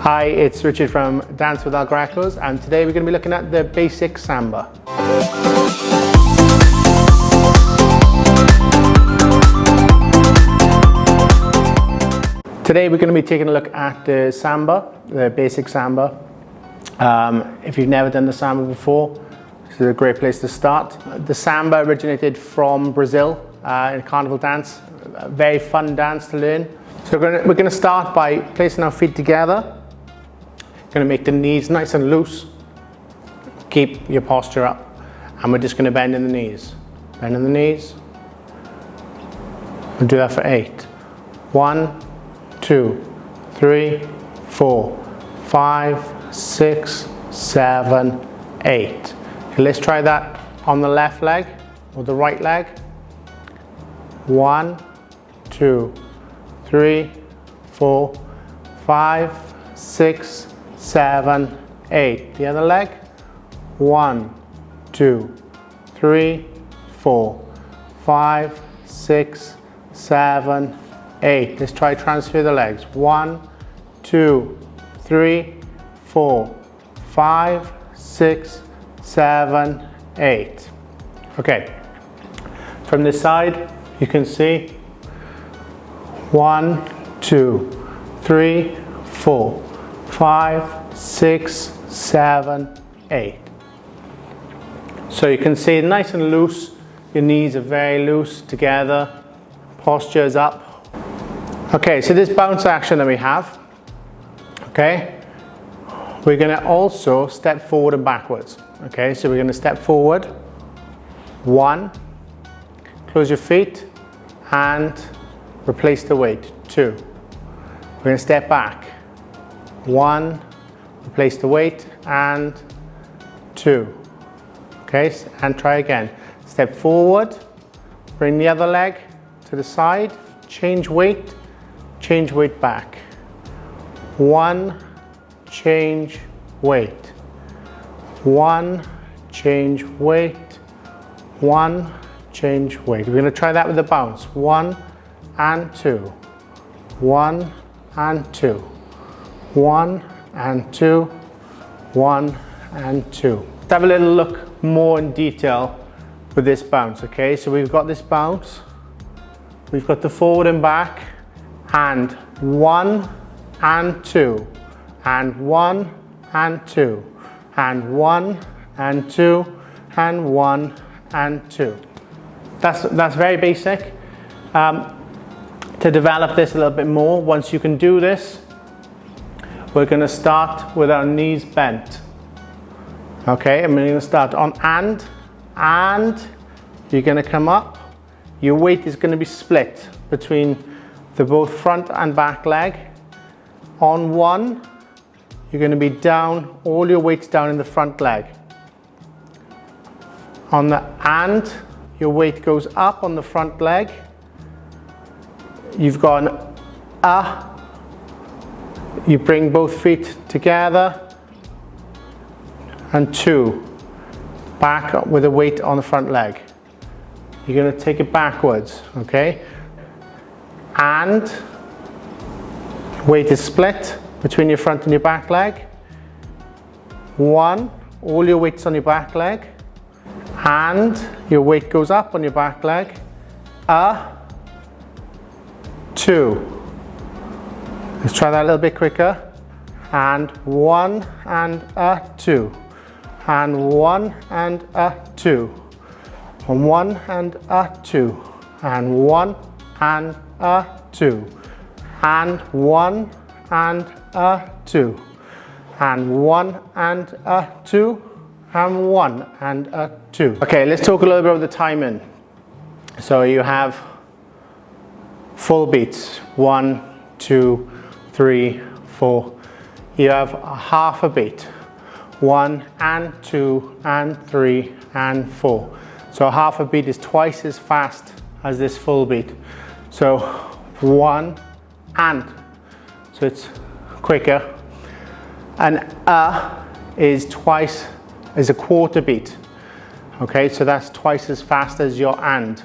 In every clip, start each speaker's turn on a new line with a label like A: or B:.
A: Hi, it's Richard from Dance with Our Grecos, and today we're going to be looking at the basic samba. Today we're going to be taking a look at the samba, the basic samba. If you've never done the samba before, this is a great place to start. The samba originated from Brazil in carnival dance, a very fun dance to learn. So we're going to start by placing our feet together. Going to make the knees nice and loose. Keep your posture up, and we're just going to bend in the knees. Bend in the knees. We'll do that for 8. 1, 2, 3, 4, 5, 6, 7, 8. Okay, let's try that on the left leg or the right leg. 1, 2, 3, 4, 5, 6, 7, 8. The other leg. 1, 2, 3, 4, 5, 6, 7, 8. Let's try transfer the legs. 1, 2, 3, 4, 5, 6, 7, 8. Okay. From this side, you can see 1, 2, 3, 4, 5, 6, 7, 8. So you can see nice and loose. Your knees are very loose together. Posture is up. Okay, so this bounce action that we have, okay, we're going to also step forward and backwards. Okay, so we're going to step forward. 1, close your feet and replace the weight. 2, we're going to step back. 1, replace the weight, and 2. Okay, and try again. Step forward, bring the other leg to the side, change weight back. 1, change weight. 1, change weight. 1, change weight. We're going to try that with a bounce. 1 and 2. 1 and 2. 1 and 2. 1 and 2. Let's have a little look more in detail with this bounce. Okay, so we've got this bounce. We've got the forward and back, and 1 and 2, and 1 and 2, and 1 and 2, and 1 and 2. That's very basic. To develop this a little bit more, once you can do this, we're going to start with our knees bent. Okay, and we're going to start on and you're going to come up. Your weight is going to be split between the both front and back leg. On 1, you're going to be down, all your weight's down in the front leg. On the and, your weight goes up on the front leg. You've got an you bring both feet together, and 2, back up with the weight on the front leg. You're going to take it backwards, okay? And weight is split between your front and your back leg. 1, all your weight's on your back leg, and your weight goes up on your back leg. 2. Let's try that a little bit quicker. And 1 and 2. And 1 and 2. And 1 and 2. And 1 and 2. And 1 and 2. And 1 and 2. And 1 and 2. Okay, let's talk a little bit about the timing. So you have full beats. 1, 2, 3, 4. You have a half a beat. 1 and 2 and 3 and 4. So a half a beat is twice as fast as this full beat. So 1 and. So it's quicker. And is a quarter beat. Okay, so that's twice as fast as your and.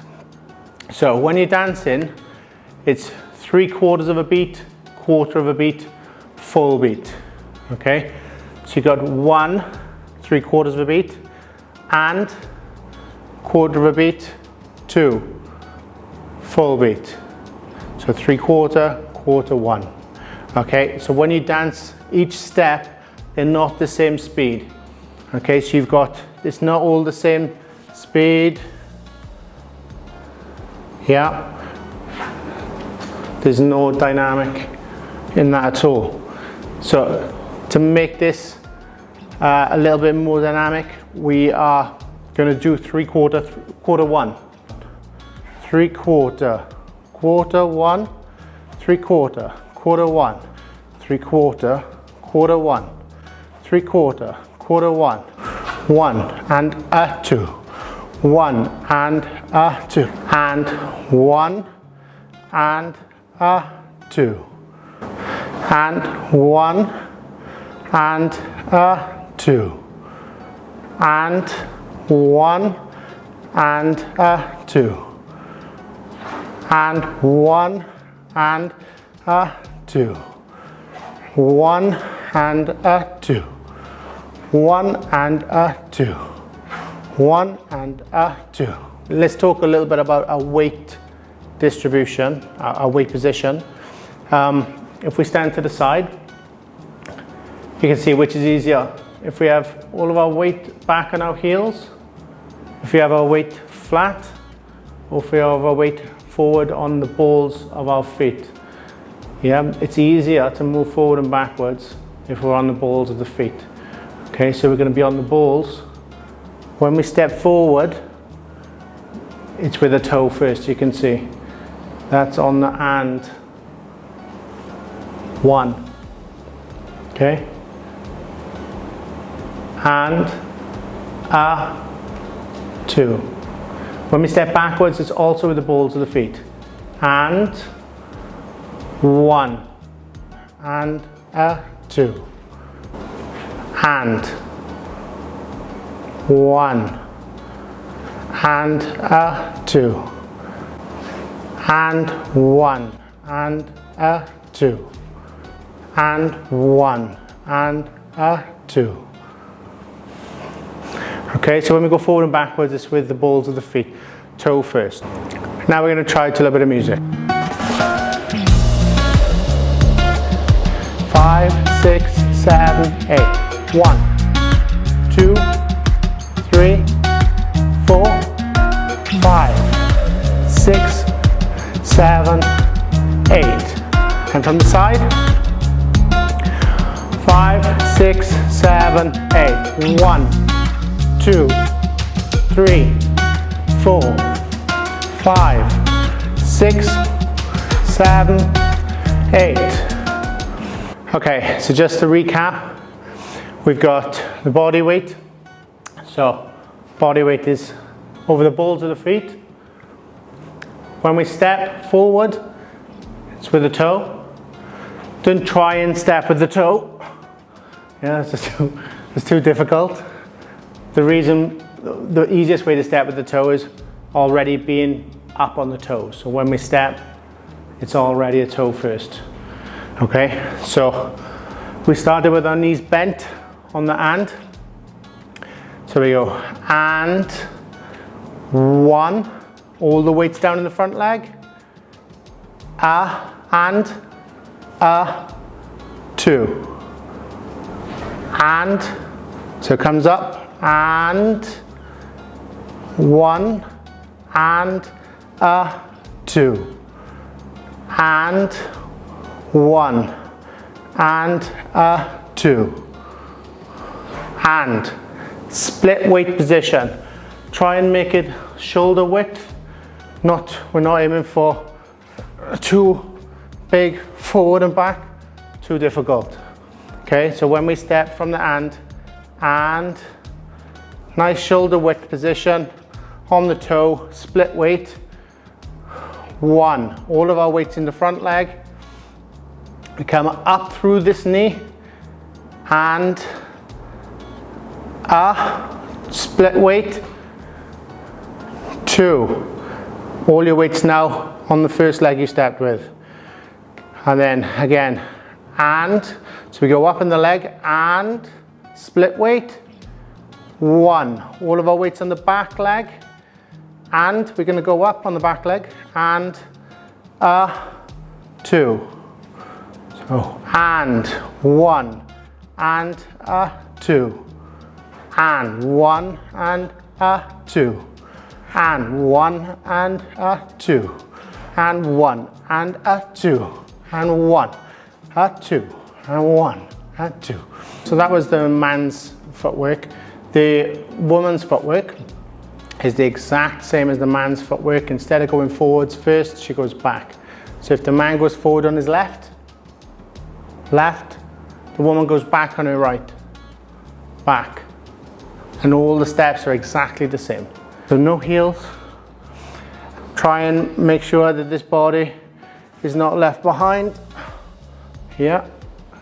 A: So when you're dancing, it's 3/4 of a beat, quarter of a beat, full beat. Okay, so you got 1 3/4 of a beat, and 1/4 of a beat, 2 full beat. So 3/4, 1/4, 1. Okay, so when you dance each step, they're not the same speed. Okay, so you've got, it's not all the same speed. Yeah, there's no dynamic in that at all. So to make this a little bit more dynamic, we are going to do 3/4, 1/4, 1. 3/4, 1/4, 1. 3/4, 1/4, 1. 3/4, 1/4, 1. 3/4, 1/4, 1. 1 and a 2. 1 and a 2. And 1 and a 2. And 1 and a 2. And 1 and a 2. And 1 and a 2. 1 and a 2. 1 and a 2. 1 and a 2. Let's talk a little bit about our weight distribution, our weight position. If we stand to the side, you can see which is easier. If we have all of our weight back on our heels, if we have our weight flat, or if we have our weight forward on the balls of our feet. Yeah, it's easier to move forward and backwards if we're on the balls of the feet. Okay, so we're going to be on the balls. When we step forward, it's with the toe first, you can see. That's on the and. 1. Okay? And a 2. When we step backwards, it's also with the balls of the feet. And 1. And a 2. And 1 and a 2 and 1 and a 2 and 1 and a 2. Okay, so when we go forward and backwards, it's with the balls of the feet, toe first. Now we're going to try to a little bit of music. 5, 6, 7, 8. 1, 2, 3, 4, 5, 6, 7, 8. And from the side, 5, 6, 7, 8. 1, 2, 3, 4, 5, 6, 7, 8. Okay, so just to recap, we've got the body weight. So body weight is over the balls of the feet. When we step forward, it's with the toe. Don't try and step with the toe. Yeah, it's too difficult. The easiest way to step with the toe is already being up on the toe. So when we step, it's already a toe first. Okay, so we started with our knees bent on the and. So we go and 1, all the weights down in the front leg. And 2. And so it comes up and 1 and 2 and 1 and 2 and split weight position. Try and make it shoulder width. We're not aiming for too big forward and back, too difficult. Okay, so when we step from the and nice shoulder width position on the toe, split weight. 1, all of our weights in the front leg. We come up through this knee and split weight. 2, all your weights now on the first leg you stepped with. And then again, and, so we go up in the leg and split weight, 1. All of our weight's on the back leg, and we're going to go up on the back leg and 2. So, and 1 and 2, and 1 and 2, and 1 and 2, and 1 and 2, and 1, 2, and 1 and 2. So that was the man's footwork. The woman's footwork is the exact same as the man's footwork. Instead of going forwards first, she goes back. So if the man goes forward on his left, the woman goes back on her right, back. And all the steps are exactly the same. So no heels. Try and make sure that this body is not left behind. Here,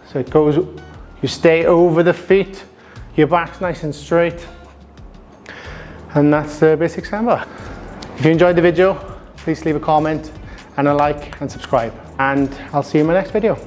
A: so it goes, you stay over the feet, your back's nice and straight. And that's the basic Samba. If you enjoyed the video, please leave a comment and a like and subscribe. And I'll see you in my next video.